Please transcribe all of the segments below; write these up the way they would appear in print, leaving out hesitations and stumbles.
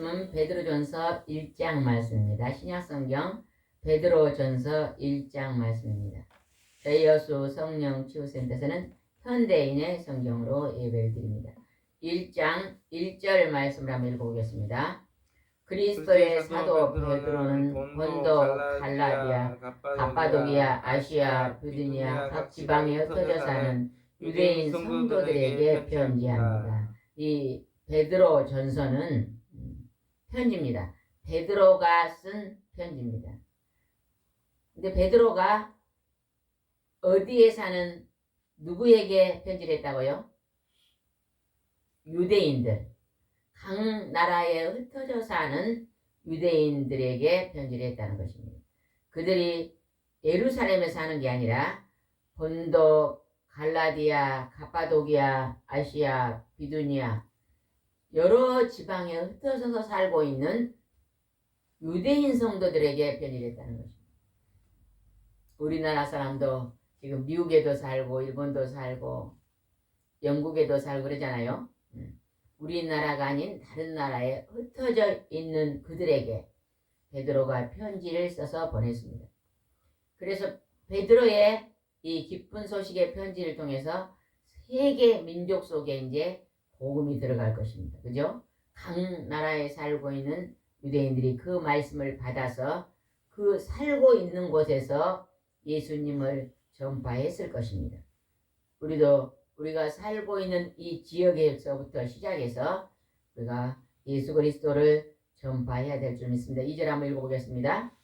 말씀은 베드로전서 1장 말씀입니다. 신약성경 베드로전서 1장 말씀입니다. 저희 여수 성령 치유센터에서는 현대인의 성경으로 예배를 드립니다. 1장 1절 말씀을 한번 읽어보겠습니다. 그리스도의 사도 베드로는 본도, 갈라디아, 갑바도기아, 아시아, 비두니아 각 지방에 흩어져 사는 유대인 성도들에게 편지합니다. 이 베드로 전서는 편지입니다. 베드로가 쓴 편지입니다. 근데 베드로가 어디에 사는 누구에게 편지를 했다고요? 유대인들, 각 나라에 흩어져 사는 유대인들에게 편지를 했다는 것입니다. 그들이 예루살렘에 사는 게 아니라 본도, 갈라디아, 갑바도기아, 아시아, 비두니아 여러 지방에 흩어져서 살고 있는 유대인 성도들에게 편지를 했다는 것입니다. 우리나라 사람도 지금 미국에도 살고 일본도 살고 영국에도 살고 그러잖아요. 우리나라가 아닌 다른 나라에 흩어져 있는 그들에게 베드로가 편지를 써서 보냈습니다. 그래서 베드로의 이 기쁜 소식의 편지를 통해서 세계 민족 속에 이제 복음이 들어갈 것입니다. 그죠? 각 나라에 살고 있는 유대인들이 그 말씀을 받아서 그 살고 있는 곳에서 예수님을 전파했을 것입니다. 우리가 살고 있는 이 지역에서부터 시작해서 우리가 예수 그리스도를 전파해야 될 줄 믿습니다. 2절 한번 읽어보겠습니다.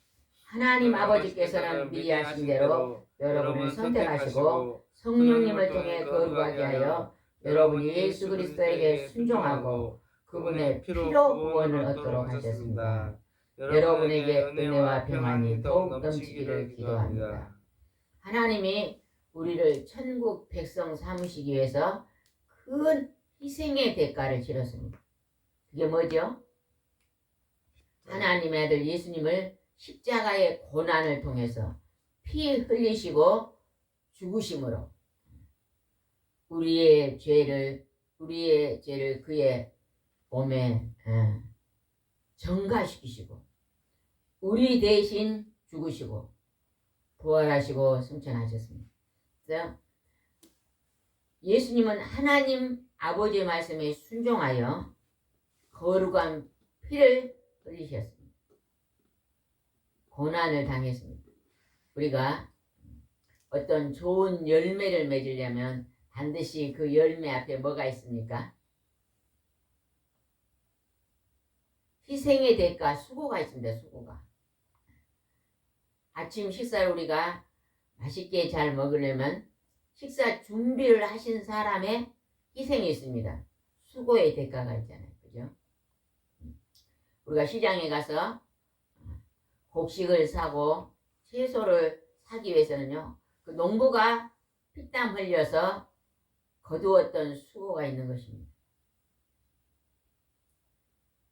하나님 아버지께서는 미리 하신 대로 여러분을 선택하시고 성령님을 통해 거룩하게 하여 여러분이 예수 그리스도에게 순종하고 그분의 피로 구원을 얻도록 하셨습니다. 여러분에게 은혜와 평안이 더욱 넘치기를 기도합니다. 하나님이 우리를 천국 백성 삼으시기 위해서 큰 희생의 대가를 치렀습니다. 그게 뭐죠? 하나님의 아들 예수님을 십자가의 고난을 통해서 피 흘리시고 죽으심으로 우리의 죄를 그의 몸에 전가시키시고 우리 대신 죽으시고 부활하시고 승천하셨습니다. 그래서 예수님은 하나님 아버지의 말씀에 순종하여 거룩한 피를 흘리셨습니다. 고난을 당했습니다. 우리가 어떤 좋은 열매를 맺으려면 반드시 그 열매 앞에 뭐가 있습니까? 희생의 대가, 수고가 있습니다. 수고가. 아침 식사를 우리가 맛있게 잘 먹으려면 식사 준비를 하신 사람의 희생이 있습니다. 수고의 대가가 있잖아요. 그죠? 우리가 시장에 가서 곡식을 사고 채소를 사기 위해서는요. 그 농부가 피땀 흘려서 거두었던 수고가 있는 것입니다.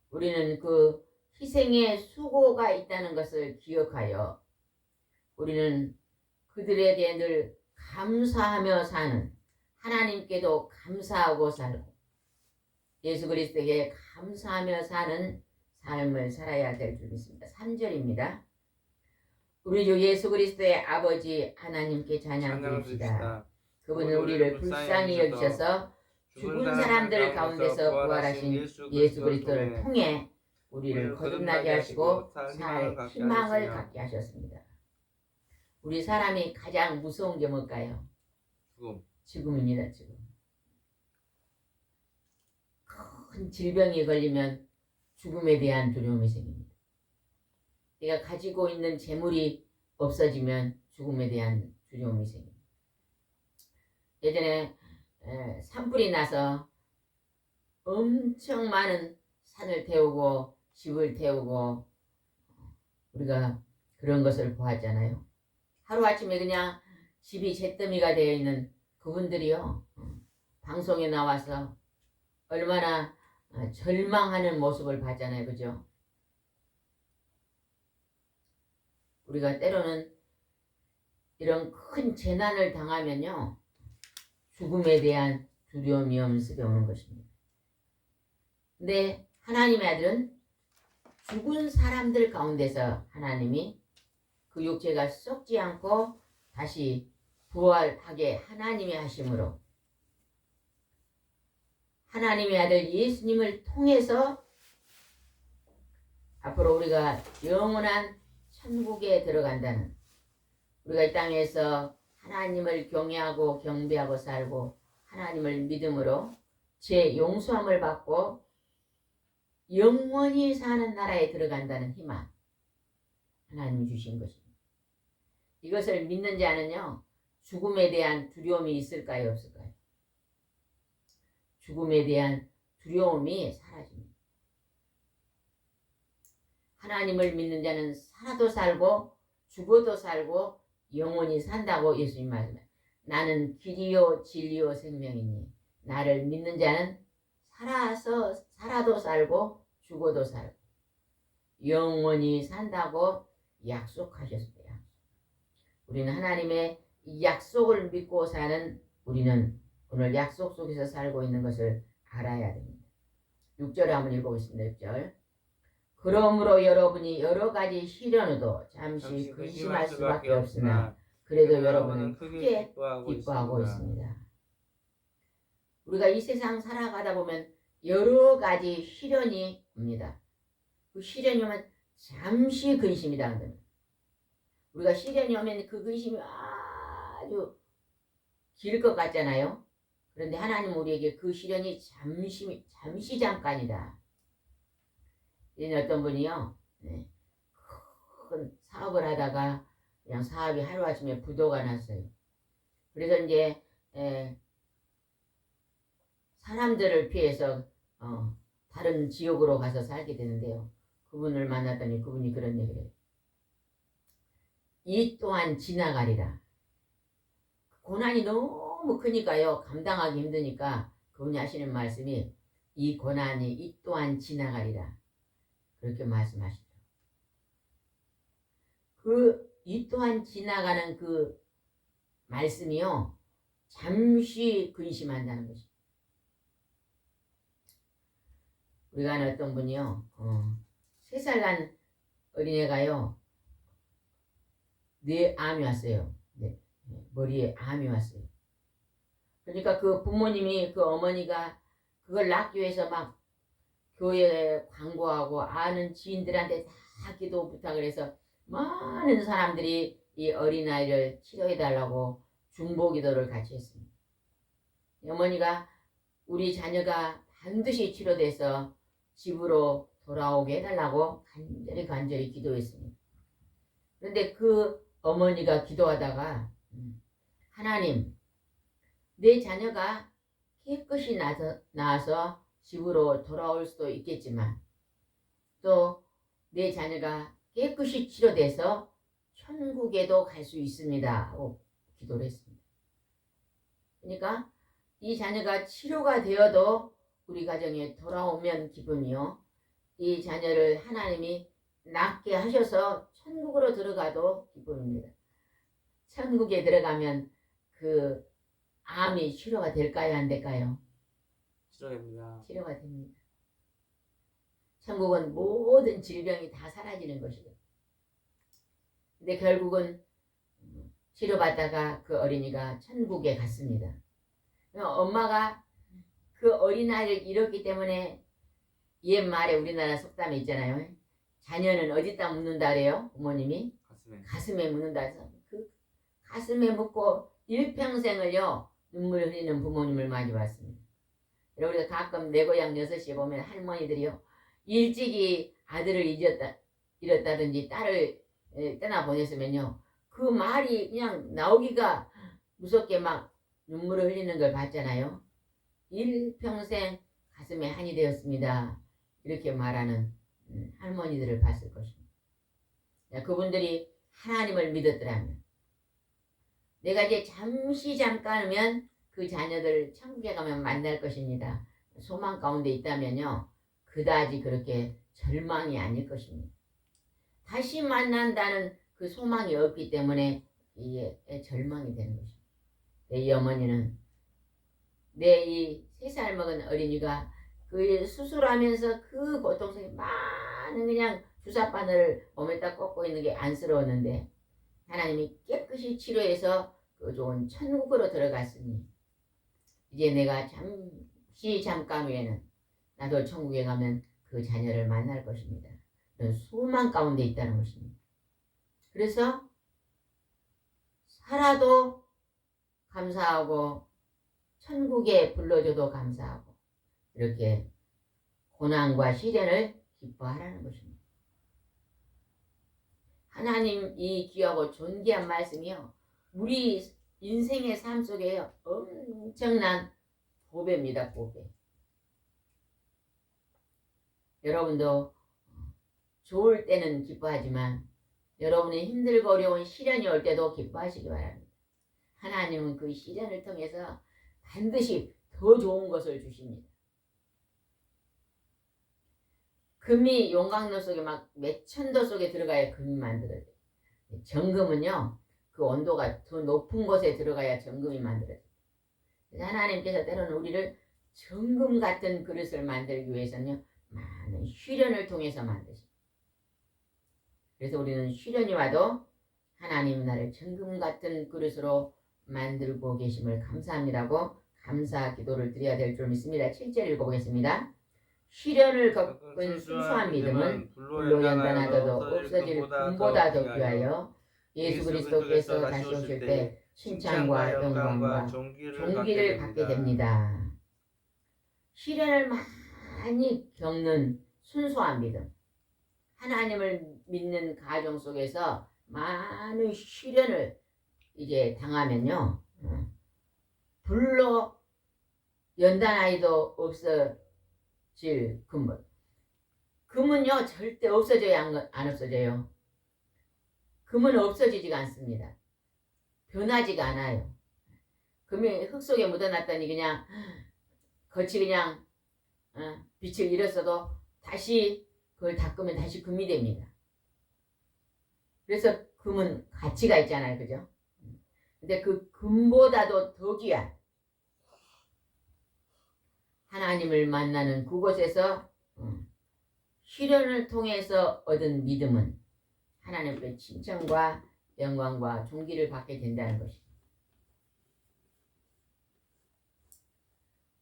우리는 그 희생의 수고가 있다는 것을 기억하여 우리는 그들에게 늘 감사하며 사는 하나님께도 감사하고 살고 예수 그리스도에게 감사하며 사는 삶을 살아야 될 줄 믿습니다. 3절입니다. 우리 주 예수 그리스도의 아버지 하나님께 찬양 드립시다. 그분은 우리를 불쌍히 여기셔서 죽은 사람들 가운데서 부활하신 예수 그리스도를 통해 우리를 거듭나게 하시고 살 희망을 갖게 하셨습니다. 우리 사람이 가장 무서운 게 뭘까요? 죽음입니다. 죽음. 큰 질병이 걸리면 죽음에 대한 두려움이 생깁니다. 내가 가지고 있는 재물이 없어지면 죽음에 대한 두려움이 생깁니다. 예전에 산불이 나서 엄청 많은 산을 태우고 집을 태우고 우리가 그런 것을 보았잖아요. 하루아침에 그냥 집이 잿더미가 되어 있는 그분들이요. 방송에 나와서 얼마나 절망하는 모습을 봤잖아요. 그죠? 우리가 때로는 이런 큰 재난을 당하면요. 죽음에 대한 두려움이 엄습해 오는 것입니다. 근데 하나님의 아들은 죽은 사람들 가운데서 하나님이 그 육체가 썩지 않고 다시 부활하게 하나님이 하심으로 하나님의 아들 예수님을 통해서 앞으로 우리가 영원한 천국에 들어간다는, 우리가 이 땅에서 하나님을 경외하고 경배하고 살고 하나님을 믿음으로 죄 용서함을 받고 영원히 사는 나라에 들어간다는 희망, 하나님이 주신 것입니다. 이것을 믿는 자는요, 죽음에 대한 두려움이 있을까요, 없을까요? 죽음에 대한 두려움이 사라집니다. 하나님을 믿는 자는 살아도 살고 죽어도 살고 영원히 산다고 예수님 말씀하셨습니다. 나는 길이요 진리요 생명이니 나를 믿는 자는 살아도 살고 죽어도 살고 영원히 산다고 약속하셨습니다. 우리는 하나님의 약속을 믿고 사는 우리는 오늘 약속 속에서 살고 있는 것을 알아야 됩니다. 6절을 한번 읽어보겠습니다. 6절. 그러므로 여러분이 여러 가지 시련으로 잠시 근심할 수밖에 없으나 그래도 여러분은 크게 기뻐하고 있습니다. 우리가 이 세상 살아가다 보면 여러 가지 시련이 옵니다. 그 시련이 오면 잠시 근심이 당합니다. 우리가 시련이 오면 그 근심이 아주 길 것 같잖아요. 그런데 하나님 우리에게 그 시련이 잠시 잠깐이다. 이런 어떤 분이요, 큰 사업을 하다가 그냥 사업이 하루아침에 부도가 났어요. 그래서 이제 사람들을 피해서 다른 지역으로 가서 살게 되는데요. 그분을 만났더니 그분이 그런 얘기를 해요. 이 또한 지나가리라. 고난이 너무 크니까요, 감당하기 힘드니까 그분이 하시는 말씀이 이 고난이 이 또한 지나가리라. 그렇게 말씀하시죠. 이 또한 지나가는 그 말씀이요, 잠시 근심한다는 것입니다. 우리가 아는 어떤 분이요, 3살 난 어린애가요, 뇌암이 왔어요. 네, 머리에 암이 왔어요. 그러니까 그 부모님이, 그 어머니가 그걸 낳기 위해서 막 교회에 광고하고 아는 지인들한테 다 기도 부탁을 해서 많은 사람들이 이 어린아이를 치료해달라고 중보기도를 같이 했습니다. 어머니가 우리 자녀가 반드시 치료돼서 집으로 돌아오게 해달라고 간절히 기도했습니다. 그런데 그 어머니가 기도하다가 하나님, 내 자녀가 깨끗이 나아서 집으로 돌아올 수도 있겠지만 또 내 자녀가 깨끗이 치료돼서 천국에도 갈 수 있습니다 하고 기도를 했습니다. 그러니까 이 자녀가 치료가 되어도 우리 가정에 돌아오면 기쁨이요, 이 자녀를 하나님이 낫게 하셔서 천국으로 들어가도 기쁨입니다. 천국에 들어가면 그 암이 치료가 될까요, 안 될까요? 치료됩니다. 치료가 됩니다. 천국은 모든 질병이 다 사라지는 것이고, 근데 결국은 치료받다가 그 어린이가 천국에 갔습니다. 엄마가 그 어린아이를 잃었기 때문에 옛말에 우리나라 속담에 있잖아요. 자녀는 어디다 묻는다 그래요? 부모님이 가슴에 묻는다 해서 그 가슴에 묻고 일평생을요 눈물을 흘리는 부모님을 많이 봤습니다. 우리가 가끔 내 고향 6시에 보면 할머니들이요 일찍이 아들을 잃었다든지 딸을 떠나보냈으면요 그 말이 그냥 나오기가 무섭게 막 눈물을 흘리는 걸 봤잖아요. 일평생 가슴에 한이 되었습니다. 이렇게 말하는 할머니들을 봤을 것입니다. 그분들이 하나님을 믿었더라면 내가 이제 잠깐이면 그 자녀들 천국에 가면 만날 것입니다. 소망 가운데 있다면요 그다지 그렇게 절망이 아닐 것입니다. 다시 만난다는 그 소망이 없기 때문에 이게 절망이 되는 것입니다. 이 어머니는 내 이 3살 먹은 어린이가 그 수술하면서 그 고통 속에 많은 그냥 주사바늘을 몸에다 꽂고 있는 게 안쓰러웠는데 하나님이 깨끗이 치료해서 그 좋은 천국으로 들어갔으니 이제 내가 잠깐 후에는 나도 천국에 가면 그 자녀를 만날 것입니다. 그런 소망 가운데 있다는 것입니다. 그래서 살아도 감사하고 천국에 불러줘도 감사하고 이렇게 고난과 시련을 기뻐하라는 것입니다. 하나님 이 귀하고 존귀한 말씀이요. 우리 인생의 삶 속에 엄청난 보배입니다. 보배. 여러분도 좋을 때는 기뻐하지만 여러분의 힘들고 어려운 시련이 올 때도 기뻐하시기 바랍니다. 하나님은 그 시련을 통해서 반드시 더 좋은 것을 주십니다. 금이 용광로 속에 막 몇천도 속에 들어가야 금이 만들어져요. 정금은요, 그 온도가 더 높은 곳에 들어가야 정금이 만들어져요. 하나님께서 때로는 우리를 정금 같은 그릇을 만들기 위해서는요, 많은 시련을 통해서 만드십니다. 그래서 우리는 시련이 와도 하나님 나를 정금 같은 그릇으로 만들고 계심을 감사합니다고 감사 기도를 드려야 될 줄 믿습니다. 7절 읽어보겠습니다. 시련을 겪은 순수한 믿음은 불로 연단하여도 없어질 금보다 더 귀하여 예수 그리스도께서 다시 오실 때 칭찬과 영광과 존귀를 받게 됩니다. 시련을 많이 겪는 순수한 믿음. 하나님을 믿는 가정 속에서 많은 시련을 이제 당하면요, 불로 연단하여도 없어질 금은. 금은요, 절대 없어져야 안 없어져요. 금은 없어지지가 않습니다. 변하지가 않아요. 금이 흙 속에 묻어놨더니 그냥 겉이 그냥 빛을 잃었어도 다시 그걸 닦으면 다시 금이 됩니다. 그래서 금은 가치가 있잖아요. 그죠? 근데 그 금보다도 더 귀한 하나님을 만나는 그곳에서 시련을 통해서 얻은 믿음은 하나님께 칭찬과 영광과 존귀를 받게 된다는 것입니다.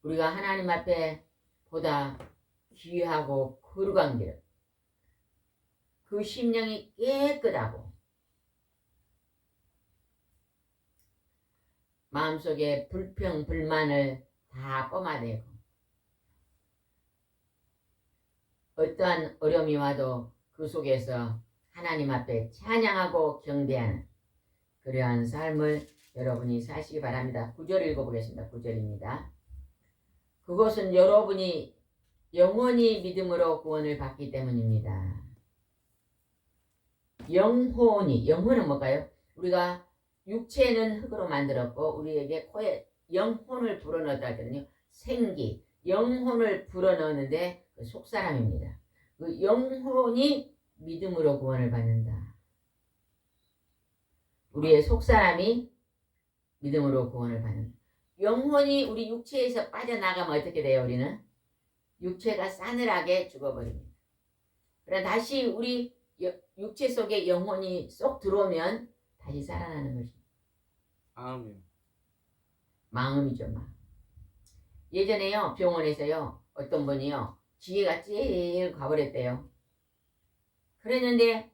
우리가 하나님 앞에 보다 귀하고 거룩한 길, 그 심령이 깨끗하고 마음속에 불평, 불만을 다 뿜어내고 어떠한 어려움이 와도 그 속에서 하나님 앞에 찬양하고 경배하는 그러한 삶을 여러분이 사시기 바랍니다. 9절 읽어보겠습니다. 9절입니다. 그것은 여러분이 영원히 믿음으로 구원을 받기 때문입니다. 영혼은 뭘까요? 우리가 육체는 흙으로 만들었고 우리에게 코에 영혼을 불어넣었다 하거든요. 생기, 영혼을 불어넣었는데 그 속사람입니다. 그 영혼이 믿음으로 구원을 받는다. 우리의 속사람이 믿음으로 구원을 받는다. 영혼이 우리 육체에서 빠져나가면 어떻게 돼요? 우리는 육체가 싸늘하게 죽어버립니다. 그러나 다시 우리 육체 속에 영혼이 쏙 들어오면 다시 살아나는 것입니다. 아멘. 마음이죠, 마음. 예전에요, 병원에서요, 어떤 분이요, 지혜가 제일 가버렸대요. 그랬는데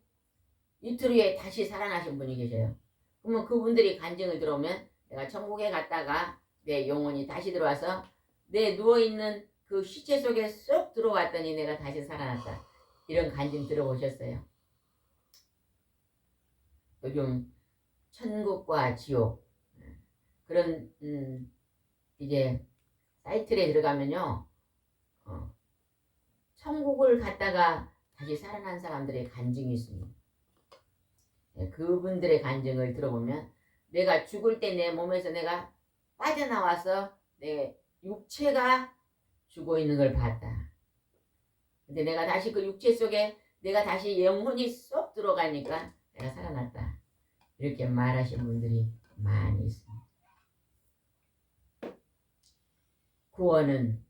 이틀 후에 다시 살아나신 분이 계셔요. 그러면 그분들이 간증을 들어오면 내가 천국에 갔다가 내 영혼이 다시 들어와서 내 누워있는 그 시체 속에 쏙 들어왔더니 내가 다시 살아났다. 이런 간증 들어보셨어요? 요즘 천국과 지옥 그런 이제 사이트에 들어가면요, 천국을 갔다가 다시 살아난 사람들의 간증이 있습니다. 그분들의 간증을 들어보면 내가 죽을 때 내 몸에서 내가 빠져나와서 내 육체가 죽어 있는 걸 봤다. 근데 내가 다시 그 육체 속에 내가 다시 영혼이 쏙 들어가니까 내가 살아났다. 이렇게 말하신 분들이 많이 있습니다. 구원은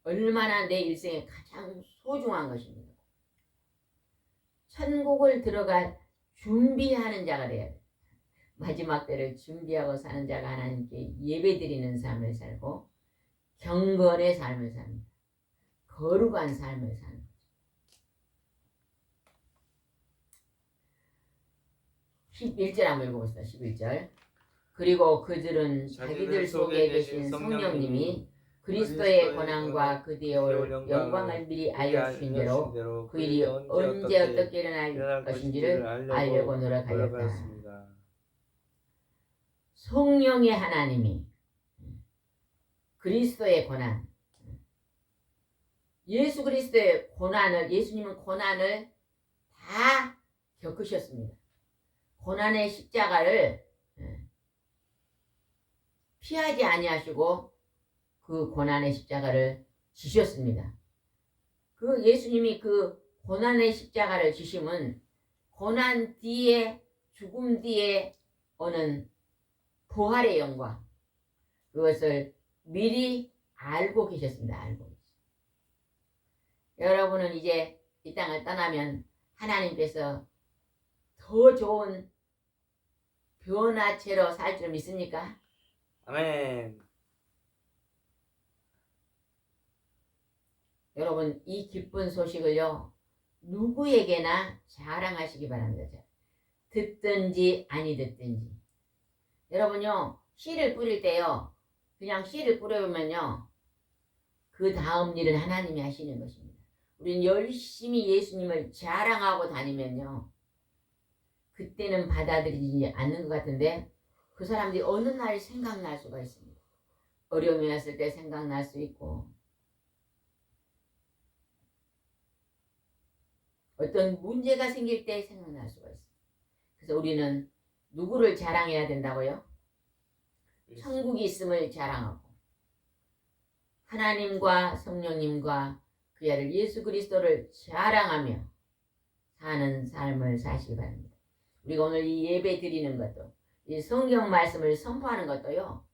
얼마나 내 일생에 가장 소중한 것입니다. 천국을 들어갈 준비하는 자가 돼야 돼. 마지막 때를 준비하고 사는 자가 하나님께 예배드리는 삶을 살고 경건의 삶을 삽니다. 거룩한 삶을 사는 거죠. 11절 한번 읽어봅시다. 11절. 그리고 그들은 자기들 속에 계신 성령님이 그리스도의 권한과 그대의 영광을 미리 알려주신 대로 그 일이 언제 어떻게 일어날 것인지를 알려고 노력하였다. 성령의 하나님이 그리스도의 권한, 예수 그리스도의 고난을, 예수님은 고난을 다 겪으셨습니다. 고난의 십자가를 피하지 아니하시고 그 고난의 십자가를 지셨습니다. 그 예수님이 그 고난의 십자가를 지심은 고난 뒤에, 죽음 뒤에 오는 부활의 영광, 그것을 미리 알고 계셨습니다. 알고 계셨습니다. 여러분은 이제 이 땅을 떠나면 하나님께서 더 좋은 변화체로 살 줄 믿습니까? 아멘. 여러분 이 기쁜 소식을요 누구에게나 자랑하시기 바랍니다. 듣든지 아니 듣든지. 여러분요 씨를 뿌릴 때요 그냥 씨를 뿌려보면요 그 다음 일은 하나님이 하시는 것입니다. 우리는 열심히 예수님을 자랑하고 다니면요 그때는 받아들이지 않는 것 같은데 그 사람들이 어느 날 생각날 수가 있습니다. 어려움이 왔을 때 생각날 수 있고 어떤 문제가 생길 때 생각날 수가 있습니다. 그래서 우리는 누구를 자랑해야 된다고요? 천국이 있음을 자랑하고 하나님과 성령님과 그 아들 예수 그리스도를 자랑하며 사는 삶을 사시기 바랍니다. 우리가 오늘 이 예배 드리는 것도 이 성경 말씀을 선포하는 것도요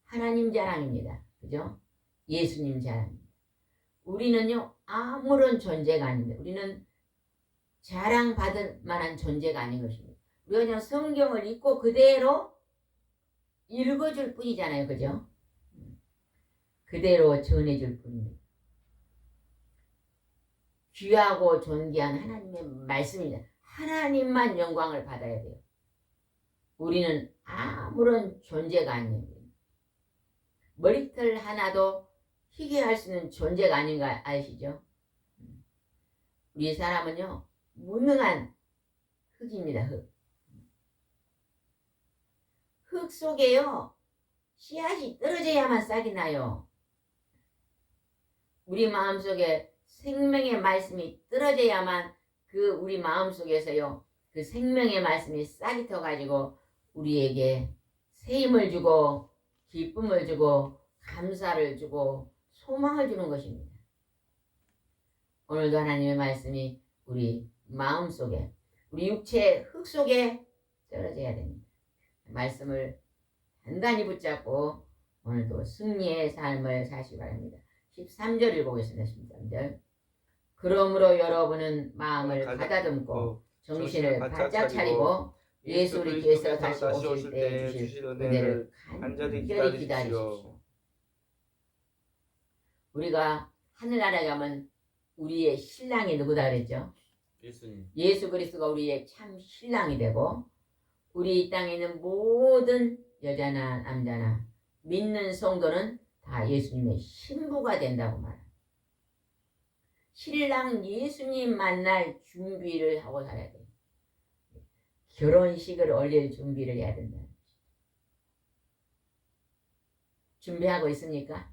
하나님 자랑입니다. 그죠? 예수님 자랑입니다. 우리는요 아무런 존재가 아닙니다. 우리는 자랑받을 만한 존재가 아닌 것입니다. 우리가 그냥 성경을 읽고 그대로 읽어줄 뿐이잖아요. 그죠? 그대로 전해줄 뿐입니다. 귀하고 존귀한 하나님의 말씀입니다. 하나님만 영광을 받아야 돼요. 우리는 아무런 존재가 아닙니다. 머리털 하나도 희게 할 수 있는 존재가 아닌 거 아시죠? 우리 사람은요 무능한 흙입니다. 흙 속에요 씨앗이 떨어져야만 싹이 나요. 우리 마음속에 생명의 말씀이 떨어져야만 그 우리 마음속에서요 그 생명의 말씀이 싹이 터가지고 우리에게 새 힘을 주고 기쁨을 주고 감사를 주고 소망을 주는 것입니다. 오늘도 하나님의 말씀이 우리 마음속에 우리 육체의 흙 속에 떨어져야 됩니다. 말씀을 단단히 붙잡고 오늘도 승리의 삶을 사시기 바랍니다. 13절 읽어보겠습니다. 13절. 그러므로 여러분은 마음을 가다듬고 정신을 바짝 차리고 예수 그리스도께서 다시 오실 때 주실 은혜를 간절히 기다리십시오. 우리가 하늘나라에 가면 우리의 신랑이 누구다 그랬죠? 예수님. 예수 그리스도가 우리의 참 신랑이 되고 우리 이 땅에 있는 모든 여자나 남자나 믿는 성도는 다 예수님의 신부가 된다고 말합니다. 신랑 예수님 만날 준비를 하고 살아야 돼요. 결혼식을 올릴 준비를 해야 된다. 준비하고 있습니까?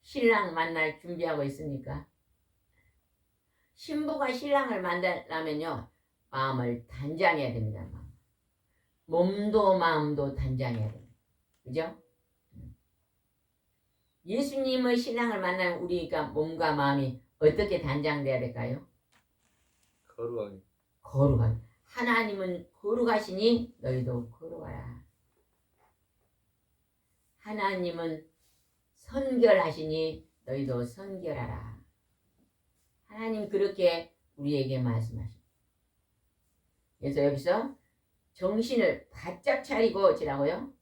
신랑 만날 준비하고 있습니까? 신부가 신랑을 만나려면요 마음을 단장해야 됩니다. 몸도 마음도 단장해야 됩니다. 그죠? 예수님의 신랑을 만나면 우리가 몸과 마음이 어떻게 단장돼야 될까요? 거룩하게. 거룩하게. 하나님은 거룩하시니 너희도 거룩하라. 하나님은 선결하시니 너희도 선결하라. 하나님 그렇게 우리에게 말씀하십니다. 그래서 여기서 정신을 바짝 차리고 지라고요.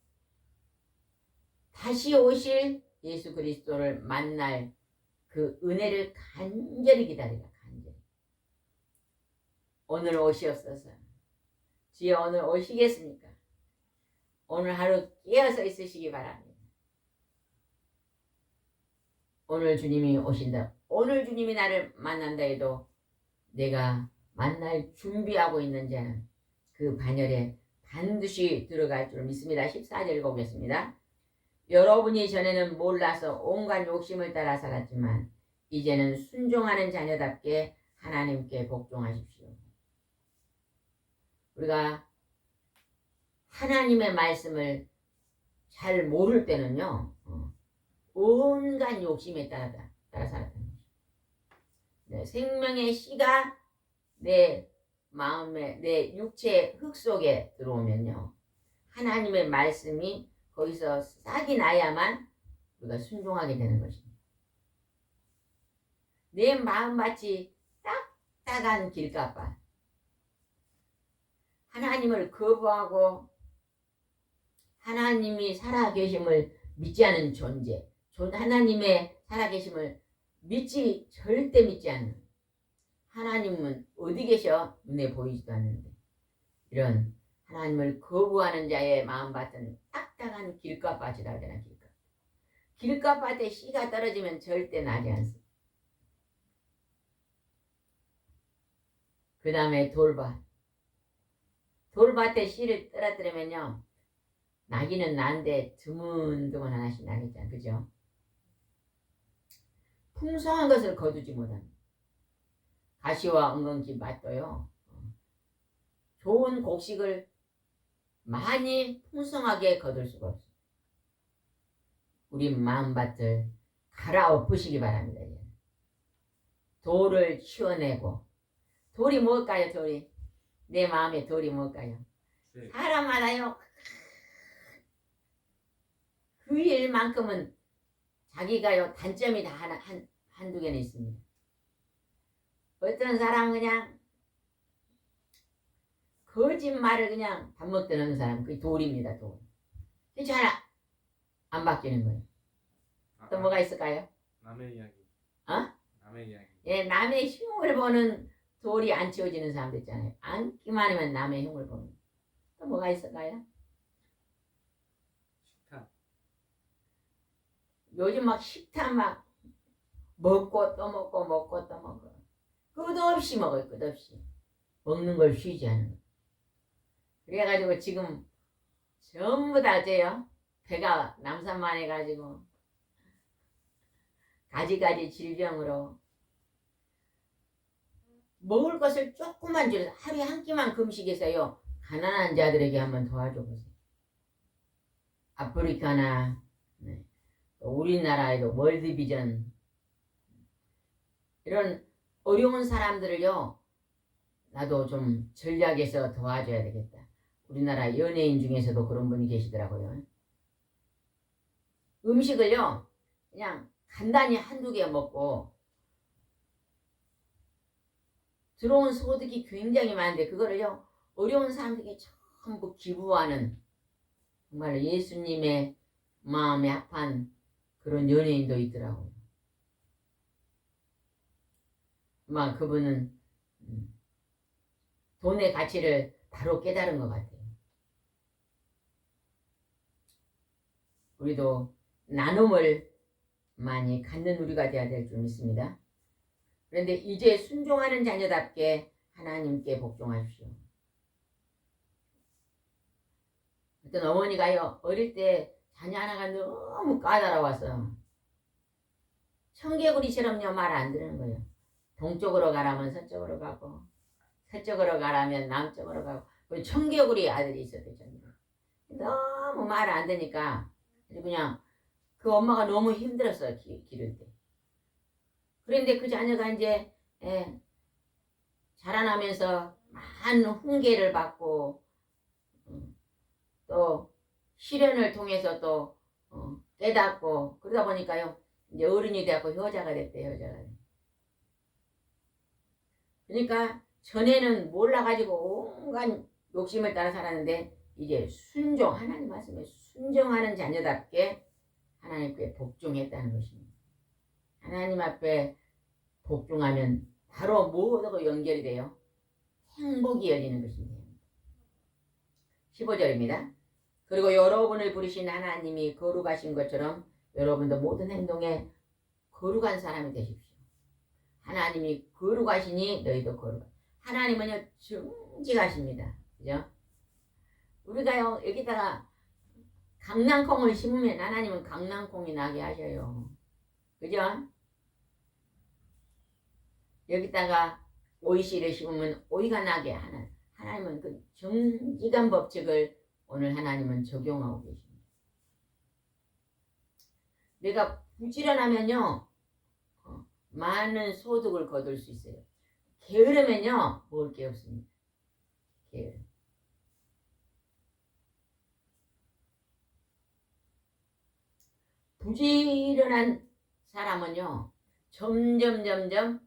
다시 오실 예수 그리스도를 만날 그 은혜를 간절히 기다리라. 간절히. 오늘 오시옵소서. 주여 오늘 오시겠습니까? 오늘 하루 깨어서 있으시기 바랍니다. 오늘 주님이 오신다. 오늘 주님이 나를 만난다 해도 내가 만날 준비하고 있는 자는 그 반열에 반드시 들어갈 줄 믿습니다. 14절 읽어보겠습니다. 여러분이 전에는 몰라서 온갖 욕심을 따라 살았지만 이제는 순종하는 자녀답게 하나님께 복종하십시오. 우리가 하나님의 말씀을 잘 모를 때는요. 온갖 욕심에 따라 살았다는 거죠. 네, 생명의 씨가 내 마음에 내 육체의 흙 속에 들어오면요. 하나님의 말씀이 거기서 싹이 나야만 우리가 순종하게 되는 것입니다. 내 마음밭이 딱딱한 길가밭. 하나님을 거부하고 하나님이 살아계심을 믿지 않은 존재. 하나님의 살아계심을 절대 믿지 않는 하나님은 어디 계셔? 눈에 보이지도 않는데 이런 하나님을 거부하는 자의 마음밭은 딱딱한 길가밭이라 되나 길가. 길가밭에 씨가 떨어지면 절대 나지 않습니다. 그 다음에 돌밭. 돌밭에 씨를 떨어뜨리면요. 나기는 난데 드문드문 하나씩 나겠잖아. 그죠? 풍성한 것을 거두지 못합니다. 가시와 엉겅퀴 밭도요. 좋은 곡식을 많이 풍성하게 거둘 수가 없어요. 우리 마음밭을 갈아엎으시기 바랍니다. 돌을 치워내고. 돌이 뭘까요? 돌이. 내 마음의 돌이 뭘까요? 네. 사람마다요. 그 일만큼은 자기가요 단점이 다 한두 개는 있습니다. 어떤 사람은 그냥 거짓말을 그냥 밥 먹듯 하는 사람, 그게 돌입니다. 돌. 그게 잘 안 바뀌는 거예요. 또 뭐가 있을까요? 남의 이야기. 어? 남의 이야기. 예, 남의 흉을 보는 돌이 안 치워지는 사람도 있잖아요. 앉기만 하면 남의 흉을 보는. 또 뭐가 있을까요? 식탐. 요즘 막 식탐 막 먹고 또 먹고 먹고 또 먹고 끝없이 먹어요. 끝없이 먹는 걸 쉬지 않는 거. 그래가지고 지금 전부 다 어째요? 배가 남산만해가지고 가지가지 질병으로 먹을 것을 조금만 줄여서 하루에 한 끼만 금식해서요. 가난한 자들에게 한번 도와줘 보세요. 아프리카나 네. 우리나라에도 월드비전 이런 어려운 사람들을요. 나도 좀 전략해서 도와줘야 되겠다. 우리나라 연예인 중에서도 그런 분이 계시더라고요. 음식을요. 그냥 간단히 한두 개 먹고 들어온 소득이 굉장히 많은데 그거를요. 어려운 사람들에게 전부 기부하는 정말 예수님의 마음에 합한 그런 연예인도 있더라고요. 막 그분은 돈의 가치를 바로 깨달은 것 같아요. 우리도 나눔을 많이 갖는 우리가 되어야 될 줄 믿습니다. 그런데 이제 순종하는 자녀답게 하나님께 복종하십시오. 어떤 어머니가요. 어릴 때 자녀 하나가 너무 까다로워서 청개구리처럼요 말 안 듣는 거예요. 동쪽으로 가라면 서쪽으로 가고 서쪽으로 가라면 남쪽으로 가고 청개구리 아들이 있었대요. 너무 말 안 듣니까 그냥 그 엄마가 너무 힘들었어요. 기를 때. 그런데 그 자녀가 이제 자라나면서 많은 훈계를 받고 또 시련을 통해서 또 깨닫고 그러다 보니까요. 이제 어른이 돼갖고 효자가 됐대, 효자가. 그러니까 전에는 몰라가지고 온갖 욕심을 따라 살았는데 이제 순종, 하나님 말씀에 순종하는 자녀답게 하나님께 복종했다는 것입니다. 하나님 앞에 복종하면 바로 모두가 연결이 돼요. 행복이 열리는 것입니다. 15절입니다. 그리고 여러분을 부르신 하나님이 거룩하신 것처럼 여러분도 모든 행동에 거룩한 사람이 되십시오. 하나님이 거룩하시니 너희도 거룩하다. 하나님은요 정직하십니다. 그죠? 우리가요 여기다가 강낭콩을 심으면 하나님은 강낭콩이 나게 하셔요. 그죠? 여기다가 오이씨를 심으면 오이가 나게 하는 하나님은 그 정직한 법칙을 오늘 하나님은 적용하고 계십니다. 내가 부지런하면요 많은 소득을 거둘 수 있어요. 게으르면요 먹을 게 없습니다. 게으름. 부지런한 사람은요 점점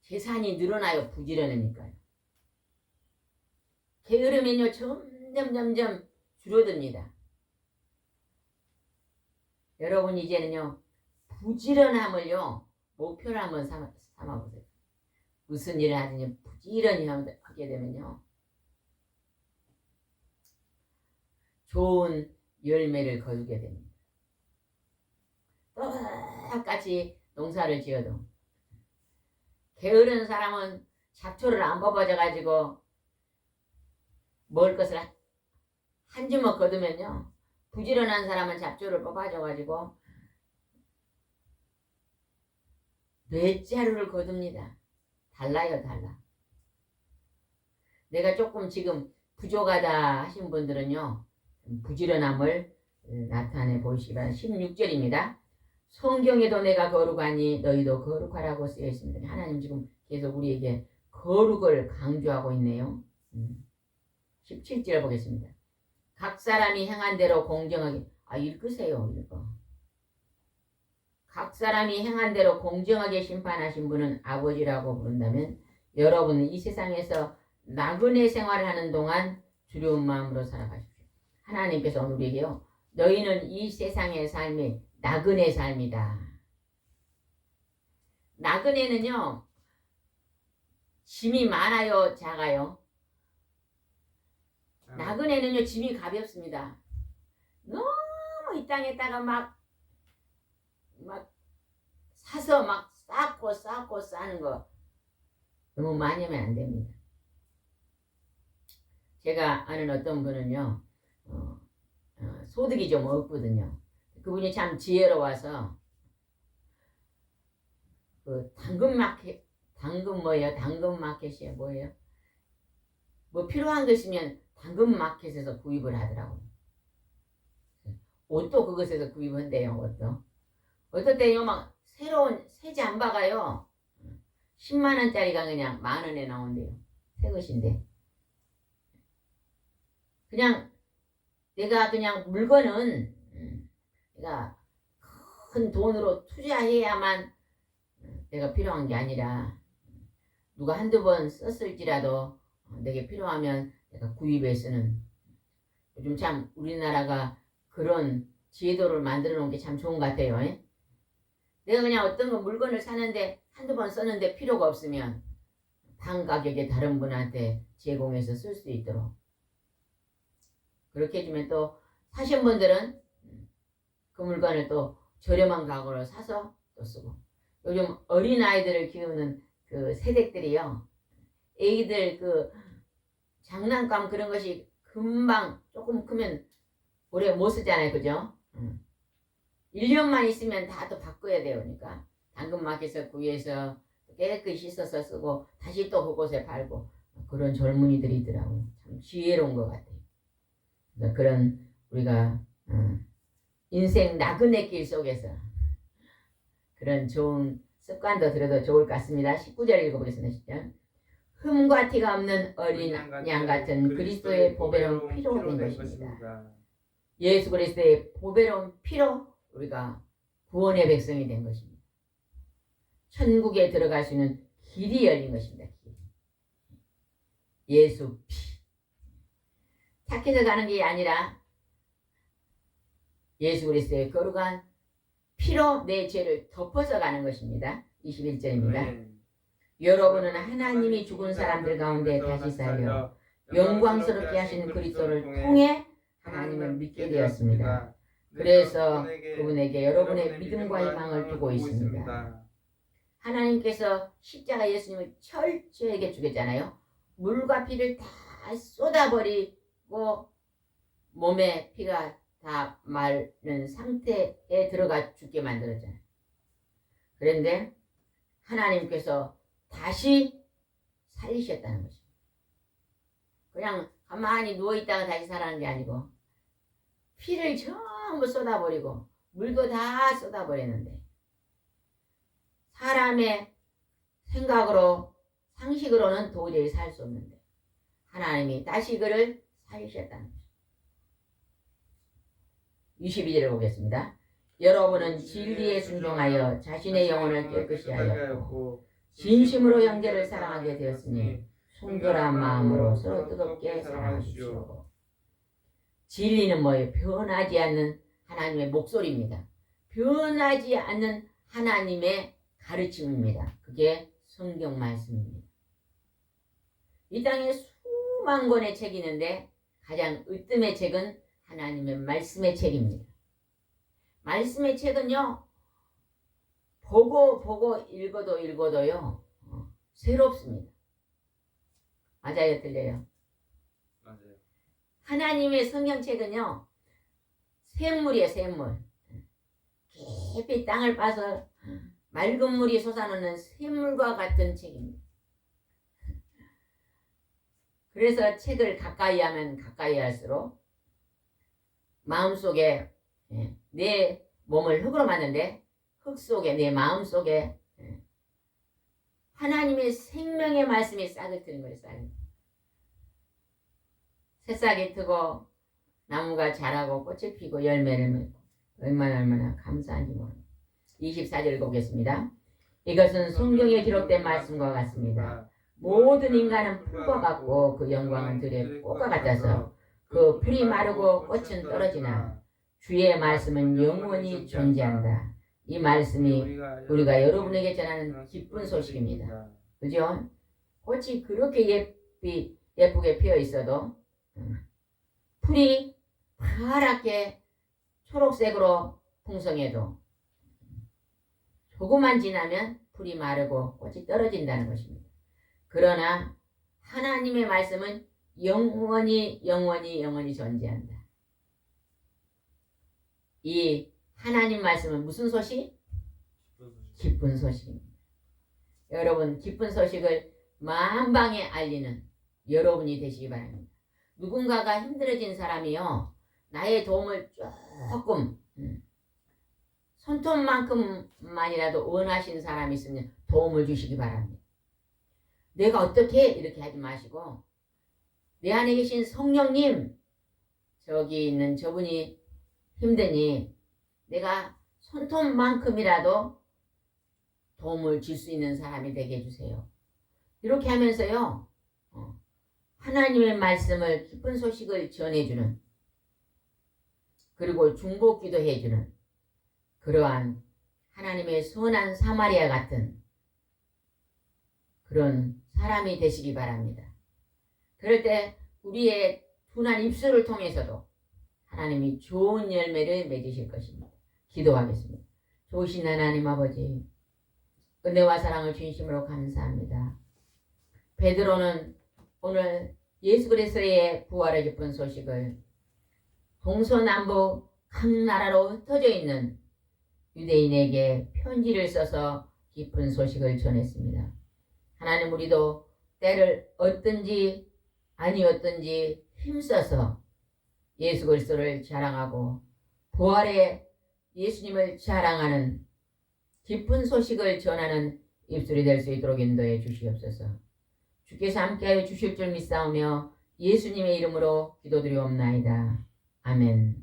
재산이 늘어나요. 부지런하니까요. 게으르면요 점점 줄어듭니다. 여러분 이제는요 부지런함을요 목표를 한번 삼아보세요. 무슨 일을 하든지 부지런히 하게 되면요 좋은 열매를 거두게 됩니다. 똑같이 농사를 지어도 게으른 사람은 잡초를 안 뽑아져 가지고 먹을 것을 한 주먹 거두면요 부지런한 사람은 잡초를 뽑아줘 가지고 몇 자루를 거둡니다. 달라요, 달라. 내가 조금 지금 부족하다 하신 분들은요 부지런함을 나타내 보시기 바랍니다. 16절입니다. 성경에도 내가 거룩하니 너희도 거룩하라고 쓰여 있습니다. 하나님 지금 계속 우리에게 거룩을 강조하고 있네요. 17절 보겠습니다. 각 사람이 행한 대로 공정하게 읽으세요. 읽어. 각 사람이 행한 대로 공정하게 심판하신 분은 아버지라고 부른다면 여러분은 이 세상에서 나그네 생활을 하는 동안 두려운 마음으로 살아가십시오. 하나님께서 오늘 우리에게요 너희는 이 세상의 삶이 나그네 삶이다. 나그네는요 짐이 많아요, 작아요? 나그네는요 짐이 가볍습니다. 너무 이 땅에다가 막 사서 막 쌓고 싸는 거 너무 많이 하면 안 됩니다. 제가 아는 어떤 분은요 소득이 좀 없거든요. 그분이 참 지혜로워서 그 당근마켓이에요. 뭐예요? 뭐 필요한 거 있으면 당근마켓에서 구입을 하더라고요. 옷도 그것에서 구입한대요. 옷도. 어떨 때요 막 새로운 새 잠바가요 10만 원짜리가 그냥 만 원에 나온대요. 새 것인데 그냥 내가 그냥 물건은 내가 큰 돈으로 투자해야만 내가 필요한 게 아니라 누가 한두 번 썼을지라도 내게 필요하면 내가 구입해 쓰는 요즘 참 우리나라가 그런 제도를 만들어 놓은 게 참 좋은 것 같아요. 내가 그냥 어떤 거 물건을 사는데 한두 번 썼는데 필요가 없으면 반 가격에 다른 분한테 제공해서 쓸 수 있도록 그렇게 해주면 또 사신 분들은 그 물건을 또 저렴한 가격으로 사서 또 쓰고 요즘 어린아이들을 키우는 그 세댁들이요 애기들 그 장난감 그런 것이 금방 조금 크면 오래 못 쓰잖아요. 그죠? 1년만 있으면 다 또 바꿔야 되요. 그러니까 당근마켓에서 구해서 깨끗이 씻어서 쓰고 다시 또 그곳에 팔고 그런 젊은이들이 있더라고요. 참 지혜로운 것 같아요. 그러니까 그런 우리가 인생 나그네 길 속에서 그런 좋은 습관도 들어도 좋을 것 같습니다. 19절 읽어보겠습니다. 흠과 티가 없는 어린 양 같은 그리스도의 보배는 필요한 것입니다. 예수 그리스도의 보배로운 피로 우리가 구원의 백성이 된 것입니다. 천국에 들어갈 수 있는 길이 열린 것입니다. 길. 예수 피. 착해서 가는 게 아니라 예수 그리스도의 거룩한 피로 내 죄를 덮어서 가는 것입니다. 21절입니다. 여러분은 하나님이 죽은 사람들 가운데 다시 살려 영광스럽게 하신 그리스도를 통해 하나님을 믿게 되었습니다. 그래서 그분에게 여러분의 믿음과 희망을 두고 있습니다. 하나님께서 십자가 예수님을 철저하게 죽였잖아요. 물과 피를 다 쏟아버리고 몸에 피가 다 마른 상태에 들어가 죽게 만들었잖아요. 그런데 하나님께서 다시 살리셨다는 것입니다. 그냥 가만히 누워있다가 다시 살아난 게 아니고 피를 전부 쏟아버리고 물도 다 쏟아버렸는데 사람의 생각으로 상식으로는 도저히 살 수 없는데 하나님이 다시 그를 살리셨다는 것입니다. 22절을 보겠습니다. 여러분은 진리에 순종하여 자신의 영혼을 깨끗이 하였고 진심으로 형제를 사랑하게 되었으니 순결한 마음으로 서로 뜨겁게 사랑하십시오. 진리는 뭐예요? 변하지 않는 하나님의 목소리입니다. 변하지 않는 하나님의 가르침입니다. 그게 성경 말씀입니다. 이 땅에 수만 권의 책이 있는데 가장 으뜸의 책은 하나님의 말씀의 책입니다. 말씀의 책은요, 보고 읽어도요, 새롭습니다. 맞아요, 틀려요? 맞아요. 하나님의 성경책은요, 샘물이에요, 샘물. 깊이 땅을 파서 맑은 물이 솟아나는 샘물과 같은 책입니다. 그래서 책을 가까이 하면 가까이 할수록 마음속에 내 몸을 흙으로 만드는데 흙 속에 내 마음속에 하나님의 생명의 말씀이 싹을 트는 거예요. 싹을. 새싹이 트고 나무가 자라고 꽃이 피고 열매를 맺고 얼마나 감사한지 모릅니다. 24절 보겠습니다. 이것은 성경에 기록된 말씀과 같습니다. 모든 인간은 풀과 같고 그 영광은 들의 꽃과 같아서 그 풀이 마르고 꽃은 떨어지나 주의 말씀은 영원히 존재한다. 이 말씀이 우리가 여러분에게 전하는 기쁜 소식입니다. 그죠? 꽃이 그렇게 예쁘게 피어 있어도 풀이 파랗게 초록색으로 풍성해도 조금만 지나면 풀이 마르고 꽃이 떨어진다는 것입니다. 그러나 하나님의 말씀은 영원히 존재한다. 이 하나님 말씀은 무슨 소식? 기쁜 소식입니다. 여러분, 기쁜 소식을 만방에 알리는 여러분이 되시기 바랍니다. 누군가가 힘들어진 사람이요, 나의 도움을 조금 손톱만큼만이라도 원하시는 사람이 있으면 도움을 주시기 바랍니다. 내가 어떻게 이렇게 하지 마시고 내 안에 계신 성령님, 저기 있는 저분이 힘드니 내가 손톱만큼이라도 도움을 줄 수 있는 사람이 되게 해주세요. 이렇게 하면서요, 하나님의 말씀을 기쁜 소식을 전해주는, 그리고 중보기도 해주는 그러한 하나님의 선한 사마리아 같은 그런 사람이 되시기 바랍니다. 그럴 때 우리의 둔한 입술을 통해서도 하나님이 좋은 열매를 맺으실 것입니다. 기도하겠습니다. 좋으신 하나님 아버지, 은혜와 사랑을 진심으로 감사합니다. 베드로는 오늘 예수 그리스도의 부활의 기쁜 소식을 동서남북 각 나라로 흩어져 있는 유대인에게 편지를 써서 기쁜 소식을 전했습니다. 하나님, 우리도 때를 어떤지 아니었던지 힘써서 예수 그리스도를 자랑하고 부활의 예수님을 자랑하는 기쁜 소식을 전하는 입술이 될 수 있도록 인도해 주시옵소서. 주께서 함께하여 주실 줄 믿사오며 예수님의 이름으로 기도드리옵나이다. 아멘.